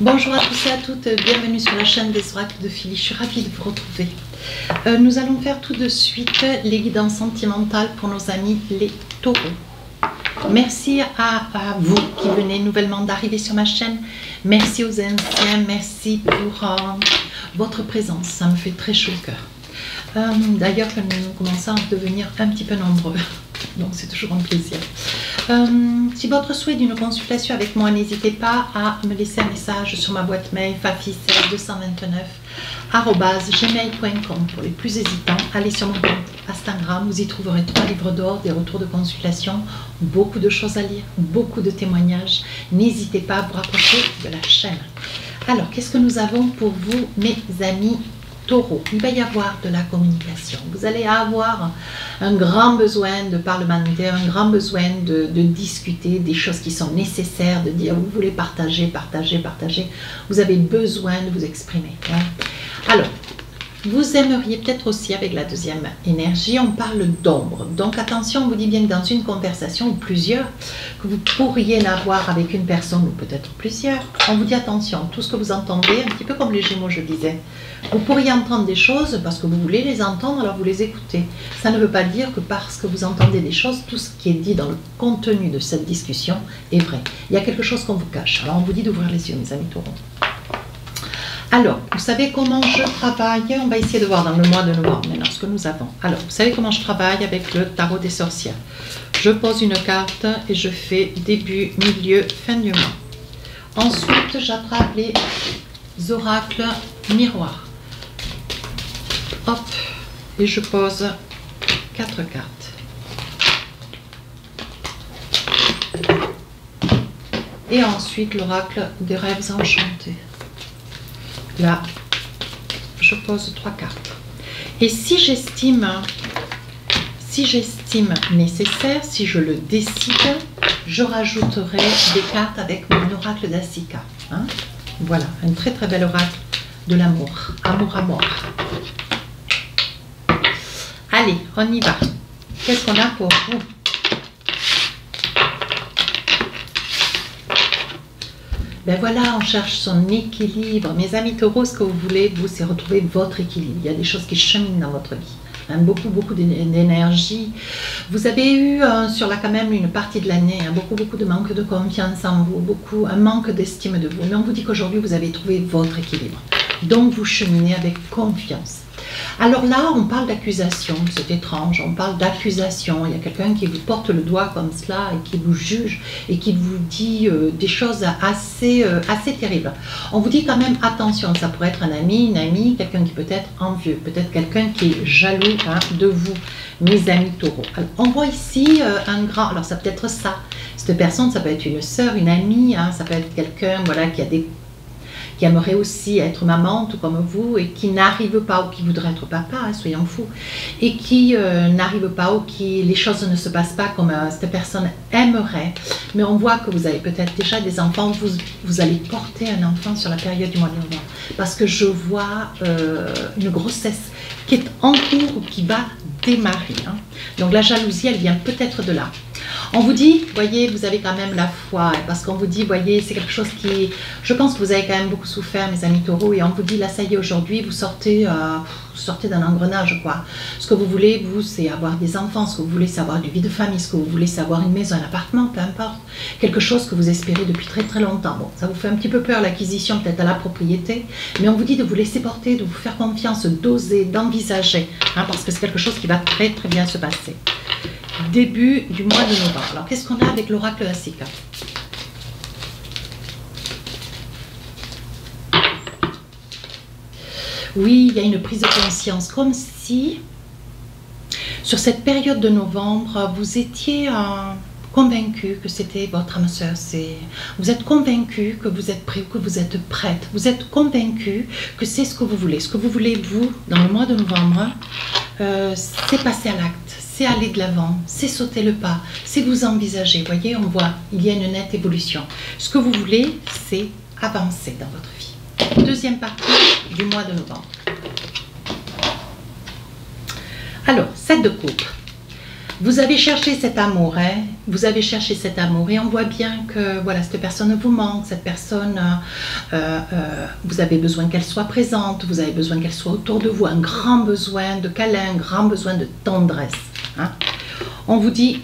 Bonjour à tous et à toutes, bienvenue sur la chaîne des oracles de Philly, je suis ravie de vous retrouver. Nous allons faire tout de suite les guidances sentimentales pour nos amis les taureaux. Merci à vous qui venez nouvellement d'arriver sur ma chaîne, merci aux anciens, merci pour votre présence, ça me fait très chaud au cœur. D'ailleurs, nous commençons à devenir un petit peu nombreux, donc c'est toujours un plaisir. Si votre souhait d'une consultation avec moi, n'hésitez pas à me laisser un message sur ma boîte mail fafi229@gmail.com. Pour les plus hésitants, allez sur mon compte Instagram, vous y trouverez 3 livres d'or, des retours de consultation, beaucoup de choses à lire, beaucoup de témoignages. N'hésitez pas à vous rapprocher de la chaîne. Alors, qu'est-ce que nous avons pour vous, mes amis Taureau? Il va y avoir de la communication. Vous allez avoir un grand besoin de parlementer, un grand besoin de discuter des choses qui sont nécessaires, de dire vous voulez partager, partager, partager. Vous avez besoin de vous exprimer. Hein? Alors, vous aimeriez peut-être aussi, avec la deuxième énergie, on parle d'ombre. Donc attention, on vous dit bien que dans une conversation ou plusieurs, que vous pourriez avoir avec une personne ou peut-être plusieurs, on vous dit attention, tout ce que vous entendez, un petit peu comme les Gémeaux je disais, vous pourriez entendre des choses parce que vous voulez les entendre, alors vous les écoutez. Ça ne veut pas dire que parce que vous entendez des choses, tout ce qui est dit dans le contenu de cette discussion est vrai. Il y a quelque chose qu'on vous cache. Alors on vous dit d'ouvrir les yeux, mes amis taureaux. Alors, vous savez comment je travaille? On va essayer de voir dans le mois de novembre maintenant ce que nous avons. Alors, vous savez comment je travaille avec le tarot des sorcières? Je pose une carte et je fais début, milieu, fin du mois. Ensuite, j'attrape les oracles miroirs. Hop, et je pose 4 cartes. Et ensuite, l'oracle des rêves enchantés. Là, je pose 3 cartes. Et si j'estime nécessaire, si je le décide, je rajouterai des cartes avec mon oracle d'Asika. Hein? Voilà, un très très bel oracle de l'amour. Amour à mort. Allez, on y va. Qu'est-ce qu'on a pour vous? Ben voilà, on cherche son équilibre. Mes amis taureaux, ce que vous voulez, vous, c'est retrouver votre équilibre. Il y a des choses qui cheminent dans votre vie. Hein, beaucoup d'énergie. Vous avez eu sur là quand même une partie de l'année, hein, beaucoup de manque de confiance en vous, un manque d'estime de vous. Mais on vous dit qu'aujourd'hui, vous avez trouvé votre équilibre. Donc, vous cheminez avec confiance. Alors là, on parle d'accusation, c'est étrange, on parle d'accusation. Il y a quelqu'un qui vous porte le doigt comme cela et qui vous juge et qui vous dit des choses assez terribles. On vous dit quand même attention, ça pourrait être un ami, une amie, quelqu'un qui peut être envieux, peut-être quelqu'un qui est jaloux de vous, mes amis taureaux. Alors, on voit ici un grand, alors ça peut être ça, cette personne, ça peut être une sœur, une amie, hein, ça peut être quelqu'un voilà, qui aimerait aussi être maman, tout comme vous, et qui n'arrive pas, ou qui voudrait être papa, hein, soyons fous, et qui n'arrive pas, ou qui les choses ne se passent pas comme cette personne aimerait. Mais on voit que vous avez peut-être déjà des enfants, vous allez porter un enfant sur la période du mois de novembre, parce que je vois une grossesse qui est en cours ou qui va démarrer. Hein. Donc la jalousie, elle vient peut-être de là. On vous dit, voyez, vous avez quand même la foi, parce qu'on vous dit, voyez, c'est quelque chose qui... Je pense que vous avez quand même beaucoup souffert, mes amis taureaux, et on vous dit, là, ça y est, aujourd'hui, vous sortez d'un engrenage, quoi. Ce que vous voulez, vous, c'est avoir des enfants, ce que vous voulez, c'est avoir une vie de famille, ce que vous voulez, c'est avoir une maison, un appartement, peu importe. Quelque chose que vous espérez depuis très très longtemps. Bon, ça vous fait un petit peu peur, l'acquisition, peut-être à la propriété, mais on vous dit de vous laisser porter, de vous faire confiance, d'oser, d'envisager, hein, parce que c'est quelque chose qui va très très bien se passer. Début du mois de novembre. Alors, qu'est-ce qu'on a avec l'oracle Asika? Oui, il y a une prise de conscience, comme si, sur cette période de novembre, vous étiez convaincu que c'était votre âme sœur. Vous êtes convaincu que vous êtes prêt ou que vous êtes prête. Vous êtes convaincu que c'est ce que vous voulez. Ce que vous voulez, vous, dans le mois de novembre, c'est passer à l'acte. C'est aller de l'avant, c'est sauter le pas, c'est vous envisager. Vous voyez, on voit, il y a une nette évolution. Ce que vous voulez, c'est avancer dans votre vie. Deuxième partie du mois de novembre. Alors, 7 de coupe. Vous avez cherché cet amour, hein? Vous avez cherché cet amour et on voit bien que voilà, cette personne vous manque, cette personne, vous avez besoin qu'elle soit présente, vous avez besoin qu'elle soit autour de vous, un grand besoin de câlin, un grand besoin de tendresse. Hein? On vous dit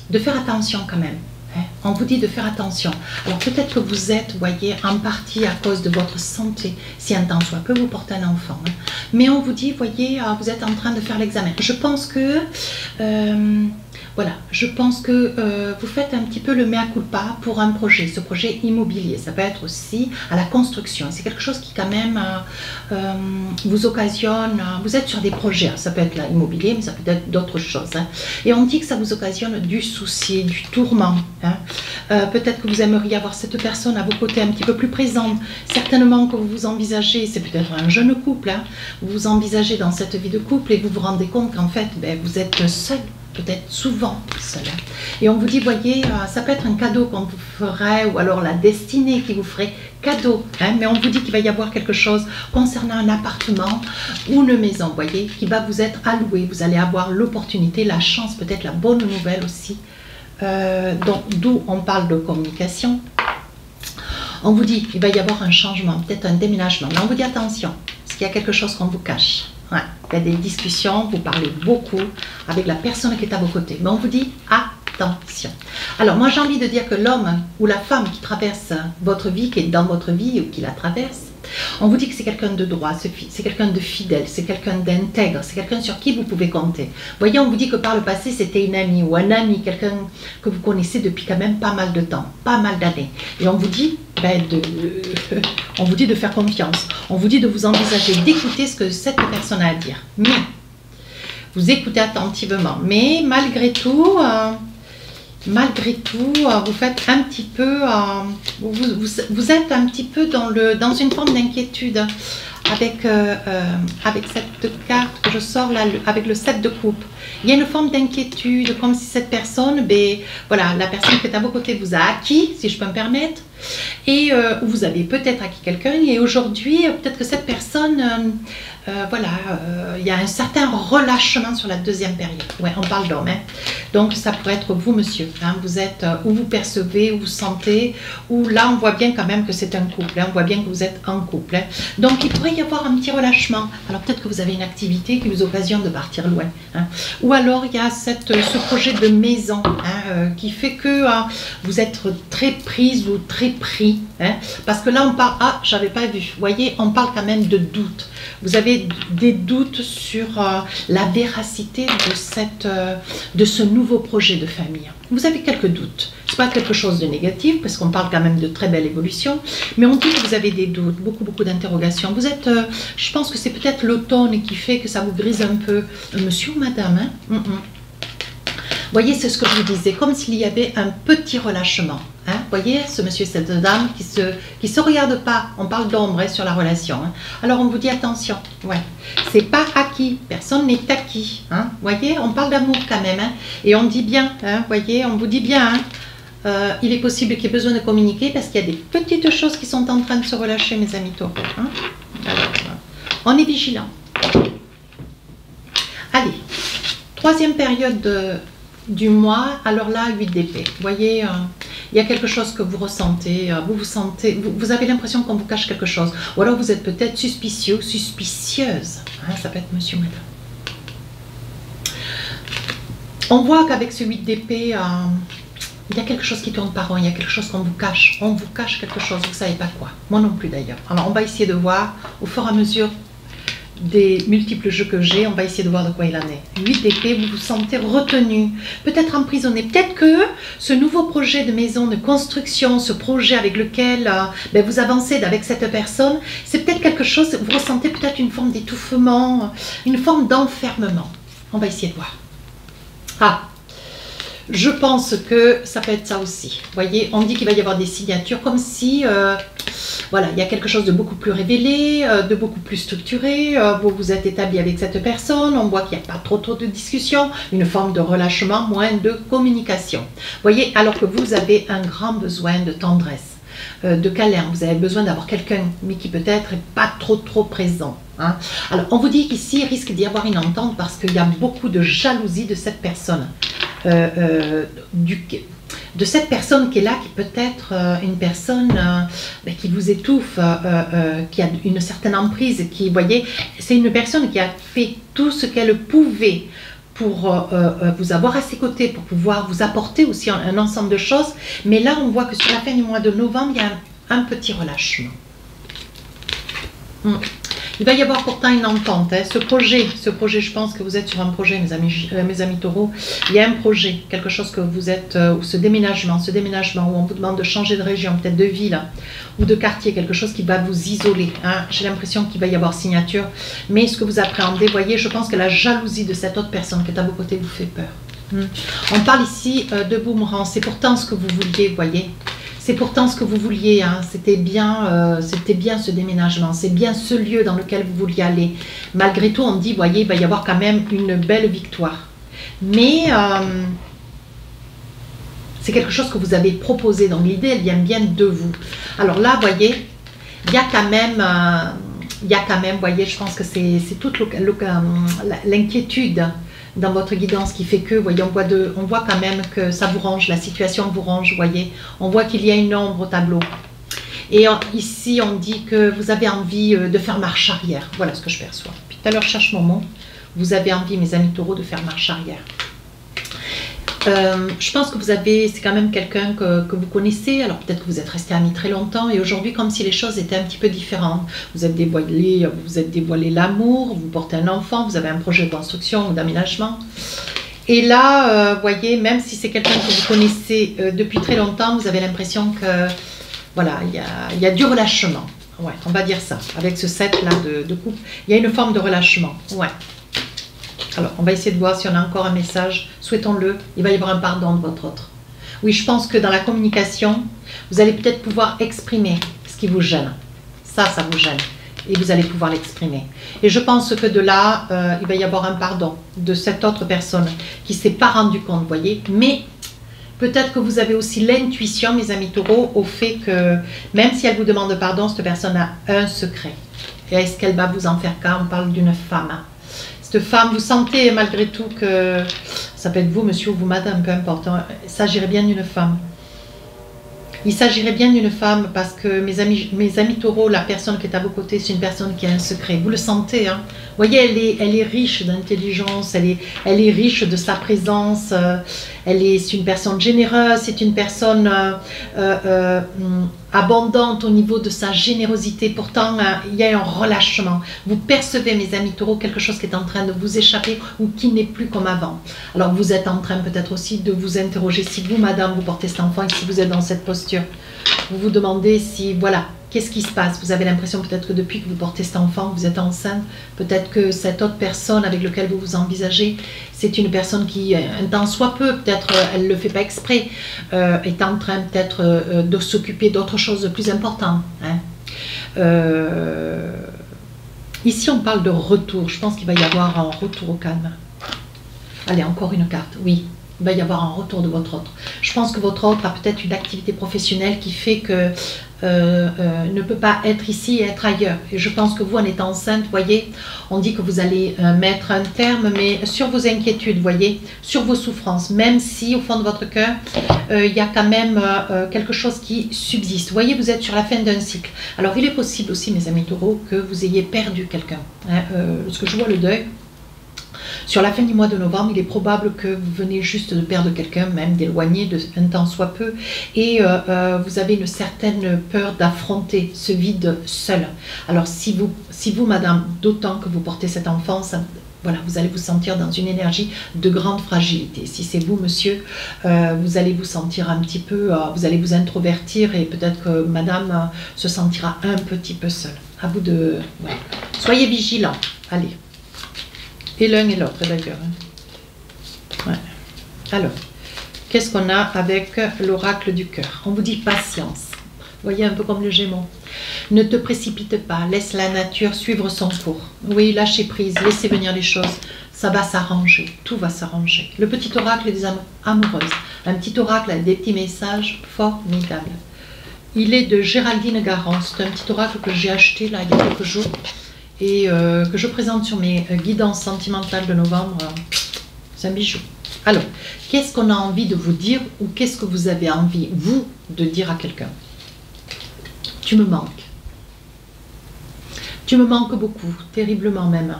de faire attention quand même. Hein? On vous dit de faire attention. Alors peut-être que vous êtes, vous voyez, en partie à cause de votre santé, si un temps soit que vous portez un enfant. Hein? Mais on vous dit, voyez, vous êtes en train de faire l'examen. Je pense que, voilà, je pense que vous faites un petit peu le mea culpa pour un projet, ce projet immobilier. Ça peut être aussi à la construction. C'est quelque chose qui quand même vous occasionne, vous êtes sur des projets, ça peut être l'immobilier, mais ça peut être d'autres choses. Hein. Et on dit que ça vous occasionne du souci, du tourment. Hein. Peut-être que vous aimeriez avoir cette personne à vos côtés un petit peu plus présente. Certainement que vous vous envisagez, c'est peut-être un jeune couple, hein, vous vous envisagez dans cette vie de couple et vous vous rendez compte qu'en fait, vous êtes seul. Peut-être souvent seul. Et on vous dit, voyez, ça peut être un cadeau qu'on vous ferait, ou alors la destinée qui vous ferait cadeau. Hein, mais on vous dit qu'il va y avoir quelque chose concernant un appartement ou une maison, voyez, qui va vous être alloué. Vous allez avoir l'opportunité, la chance, peut-être la bonne nouvelle aussi. D'où on parle de communication. On vous dit qu'il va y avoir un changement, peut-être un déménagement. Mais on vous dit attention, parce qu'il y a quelque chose qu'on vous cache. Ouais, il y a des discussions, vous parlez beaucoup avec la personne qui est à vos côtés. Mais on vous dit attention. Alors moi j'ai envie de dire que l'homme ou la femme qui traverse votre vie, qui est dans votre vie ou qui la traverse, on vous dit que c'est quelqu'un de droit, c'est quelqu'un de fidèle, c'est quelqu'un d'intègre, c'est quelqu'un sur qui vous pouvez compter. Vous voyez, on vous dit que par le passé, c'était une amie ou un ami, quelqu'un que vous connaissez depuis quand même pas mal de temps, pas mal d'années. Et on vous dit, on vous dit de faire confiance, on vous dit de vous envisager, d'écouter ce que cette personne a à dire. Mais, vous écoutez attentivement, mais malgré tout, vous faites un petit peu, vous êtes un petit peu dans une forme d'inquiétude avec cette carte que je sors là, avec le 7 de coupe. Il y a une forme d'inquiétude, comme si cette personne, voilà, la personne qui est à vos côtés vous a acquis, si je peux me permettre, et vous avez peut-être acquis quelqu'un, et aujourd'hui, peut-être que cette personne, il y a un certain relâchement sur la deuxième période. Ouais, on parle d'homme, hein. Donc ça pourrait être vous, monsieur. Hein, vous êtes, où vous percevez, où vous sentez, où là on voit bien quand même que c'est un couple. Hein, on voit bien que vous êtes en couple. Hein. Donc il pourrait y avoir un petit relâchement. Alors peut-être que vous avez une activité qui vous occasionne de partir loin. Hein. Ou alors il y a ce projet de maison hein, qui fait que vous êtes très prise ou très pris. Hein, parce que là on parle, j'avais pas vu. Vous voyez, on parle quand même de doute. Vous avez des doutes sur la véracité de ce nouveau projet de famille. Vous avez quelques doutes. Ce n'est pas quelque chose de négatif, parce qu'on parle quand même de très belle évolution, mais on dit que vous avez des doutes, beaucoup d'interrogations. Vous êtes, je pense que c'est peut-être l'automne qui fait que ça vous grise un peu. Monsieur ou madame, hein Vous voyez, c'est ce que je vous disais, comme s'il y avait un petit relâchement. Hein, vous voyez, ce monsieur, cette dame qui se regarde pas, on parle d'ombre hein, sur la relation. Hein. Alors on vous dit attention, ouais, c'est pas acquis, personne n'est acquis. Hein, vous voyez, on parle d'amour quand même, hein, et on dit bien, hein, voyez, on vous dit bien, hein, il est possible qu'il y ait besoin de communiquer parce qu'il y a des petites choses qui sont en train de se relâcher, mes amis taureaux. Hein. Alors, on est vigilant. Allez, troisième période du mois, alors là, 8 d'épée. Vous voyez, il y a quelque chose que vous ressentez, vous avez l'impression qu'on vous cache quelque chose. Ou alors vous êtes peut-être suspicieux, suspicieuse. Hein, ça peut être monsieur ou madame. On voit qu'avec ce 8 d'épée, il y a quelque chose qui tourne par rond, il y a quelque chose qu'on vous cache. On vous cache quelque chose, vous ne savez pas quoi. Moi non plus d'ailleurs. Alors on va essayer de voir au fur et à mesure des multiples jeux que j'ai, on va essayer de voir de quoi il en est. 8 d'épée, vous vous sentez retenu, peut-être emprisonné. Peut-être que ce nouveau projet de maison, de construction, ce projet avec lequel vous avancez avec cette personne, c'est peut-être quelque chose, vous ressentez peut-être une forme d'étouffement, une forme d'enfermement. On va essayer de voir. Je pense que ça peut être ça aussi. Vous voyez, on dit qu'il va y avoir des signatures comme si, voilà, il y a quelque chose de beaucoup plus révélé, de beaucoup plus structuré. Vous vous êtes établi avec cette personne, on voit qu'il n'y a pas trop de discussion, une forme de relâchement, moins de communication. Vous voyez, alors que vous avez un grand besoin de tendresse. de câlin, vous avez besoin d'avoir quelqu'un, mais qui peut-être n'est pas trop présent. Hein. Alors, on vous dit qu'ici, il risque d'y avoir une entente parce qu'il y a beaucoup de jalousie de cette personne. De cette personne qui est là, qui peut être une personne qui vous étouffe, qui a une certaine emprise, qui, vous voyez, c'est une personne qui a fait tout ce qu'elle pouvait pour vous avoir à ses côtés, pour pouvoir vous apporter aussi un ensemble de choses. Mais là, on voit que sur la fin du mois de novembre, il y a un petit relâchement. Il va y avoir pourtant une entente. Hein. Ce projet, je pense que vous êtes sur un projet, mes amis taureaux. Il y a un projet, quelque chose que vous êtes, ou ce déménagement où on vous demande de changer de région, peut-être de ville ou de quartier, quelque chose qui va vous isoler. Hein. J'ai l'impression qu'il va y avoir signature. Mais ce que vous appréhendez, voyez, je pense que la jalousie de cette autre personne qui est à vos côtés vous fait peur. On parle ici de boomerang. C'est pourtant ce que vous vouliez, voyez. C'est pourtant ce que vous vouliez, hein. C'était bien ce déménagement, c'est bien ce lieu dans lequel vous vouliez aller. Malgré tout, on dit, voyez, il va y avoir quand même une belle victoire. Mais c'est quelque chose que vous avez proposé, donc l'idée, elle vient bien de vous. Alors là, voyez, il y a quand même, voyez, je pense que c'est toute l'inquiétude dans votre guidance qui fait que, voyez, on voit quand même que ça vous range, la situation vous range, voyez. On voit qu'il y a une ombre au tableau. Et ici, on dit que vous avez envie de faire marche arrière. Voilà ce que je perçois. Puis tout à l'heure, je cherche mon mot. Vous avez envie, mes amis taureaux, de faire marche arrière. Je pense que c'est quand même quelqu'un que vous connaissez, alors peut-être que vous êtes resté amis très longtemps et aujourd'hui comme si les choses étaient un petit peu différentes. Vous êtes dévoilé l'amour, vous portez un enfant, vous avez un projet de construction ou d'aménagement. Et là, voyez, même si c'est quelqu'un que vous connaissez depuis très longtemps, vous avez l'impression que, voilà, il y a du relâchement. Ouais, on va dire ça, avec ce 7 là de coupe, il y a une forme de relâchement, ouais. Alors, on va essayer de voir si on a encore un message. Souhaitons-le. Il va y avoir un pardon de votre autre. Oui, je pense que dans la communication, vous allez peut-être pouvoir exprimer ce qui vous gêne. Ça vous gêne. Et vous allez pouvoir l'exprimer. Et je pense que de là, il va y avoir un pardon de cette autre personne qui ne s'est pas rendu compte, voyez. Mais peut-être que vous avez aussi l'intuition, mes amis taureaux, au fait que même si elle vous demande pardon, cette personne a un secret. Et est-ce qu'elle va vous en faire cas? On parle d'une femme. Cette femme, vous sentez malgré tout que, ça peut être vous, monsieur, ou vous, madame, peu importe, hein, il s'agirait bien d'une femme. Il s'agirait bien d'une femme parce que mes amis taureaux, la personne qui est à vos côtés, c'est une personne qui a un secret. Vous le sentez, hein. Vous voyez, elle est riche d'intelligence, elle est riche de sa présence, c'est une personne généreuse, c'est une personne abondante au niveau de sa générosité. Pourtant, il y a un relâchement. Vous percevez, mes amis taureaux, quelque chose qui est en train de vous échapper ou qui n'est plus comme avant. Alors, vous êtes en train peut-être aussi de vous interroger si vous, madame, vous portez cet enfant et si vous êtes dans cette posture. Vous vous demandez si, voilà, qu'est-ce qui se passe? Vous avez l'impression peut-être que depuis que vous portez cet enfant, vous êtes enceinte. Peut-être que cette autre personne avec laquelle vous vous envisagez, c'est une personne qui, un temps soit peu, peut-être elle ne le fait pas exprès, est en train peut-être de s'occuper d'autre chose de plus important. Hein. Ici, on parle de retour. Je pense qu'il va y avoir un retour au calme. Allez, encore une carte. Oui, il va y avoir un retour de votre autre. Je pense que votre autre a peut-être une activité professionnelle qui fait que ne peut pas être ici et être ailleurs. Et je pense que vous, en étant enceinte, voyez, on dit que vous allez mettre un terme, mais sur vos inquiétudes, voyez, sur vos souffrances, même si au fond de votre cœur, il y a quand même quelque chose qui subsiste. Voyez, vous êtes sur la fin d'un cycle. Alors, il est possible aussi, mes amis taureaux, que vous ayez perdu quelqu'un. Hein, lorsque je vois le deuil, sur la fin du mois de novembre, il est probable que vous venez juste de perdre quelqu'un, même d'éloigner d'un temps soit peu, et vous avez une certaine peur d'affronter ce vide seul. Alors si vous, madame, d'autant que vous portez cet enfant, voilà, vous allez vous sentir dans une énergie de grande fragilité. Si c'est vous, monsieur, vous allez vous sentir un petit peu, vous allez vous introvertir et peut-être que madame se sentira un petit peu seule. À vous de... Ouais. Soyez vigilants. Allez. Et l'un et l'autre d'ailleurs. Ouais. Alors, qu'est-ce qu'on a avec l'oracle du cœur? On vous dit patience. Vous voyez, un peu comme le Gémeaux. Ne te précipite pas, laisse la nature suivre son cours. Oui, lâchez prise, laissez venir les choses. Ça va s'arranger, tout va s'arranger. Le petit oracle des âmes amoureuses. Un petit oracle avec des petits messages formidables. Il est de Géraldine Garon. C'est un petit oracle que j'ai acheté là il y a quelques jours et que je présente sur mes guidances sentimentales de novembre. C'est un bijou. Alors, qu'est-ce qu'on a envie de vous dire ou qu'est-ce que vous avez envie, vous, de dire à quelqu'un? Tu me manques. Tu me manques beaucoup, terriblement même.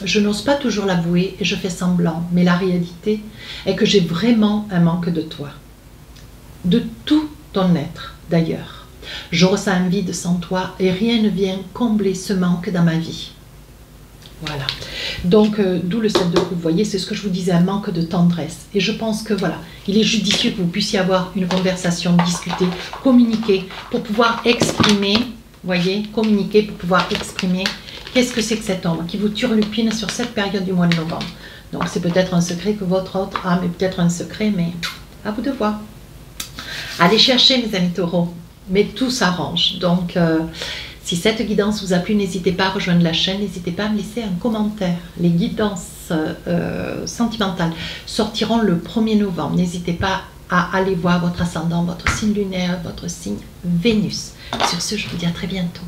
Je n'ose pas toujours l'avouer et je fais semblant, mais la réalité est que j'ai vraiment un manque de toi. De tout ton être, d'ailleurs. Je ressens un vide sans toi et rien ne vient combler ce manque dans ma vie. Voilà. Donc, d'où le 7 de coupe. Vous voyez, c'est ce que je vous disais, un manque de tendresse. Et je pense que, voilà, il est judicieux que vous puissiez avoir une conversation, discuter, communiquer, pour pouvoir exprimer, voyez, communiquer pour pouvoir exprimer qu'est-ce que c'est que cet homme qui vous turlupine sur cette période du mois de novembre. Donc, c'est peut-être un secret que votre autre âme est peut-être un secret, mais à vous de voir. Allez chercher, mes amis taureaux, mais tout s'arrange. Donc, si cette guidance vous a plu, n'hésitez pas à rejoindre la chaîne, n'hésitez pas à me laisser un commentaire. Les guidances sentimentales sortiront le 1er novembre. N'hésitez pas à aller voir votre ascendant, votre signe lunaire, votre signe Vénus. Sur ce, je vous dis à très bientôt.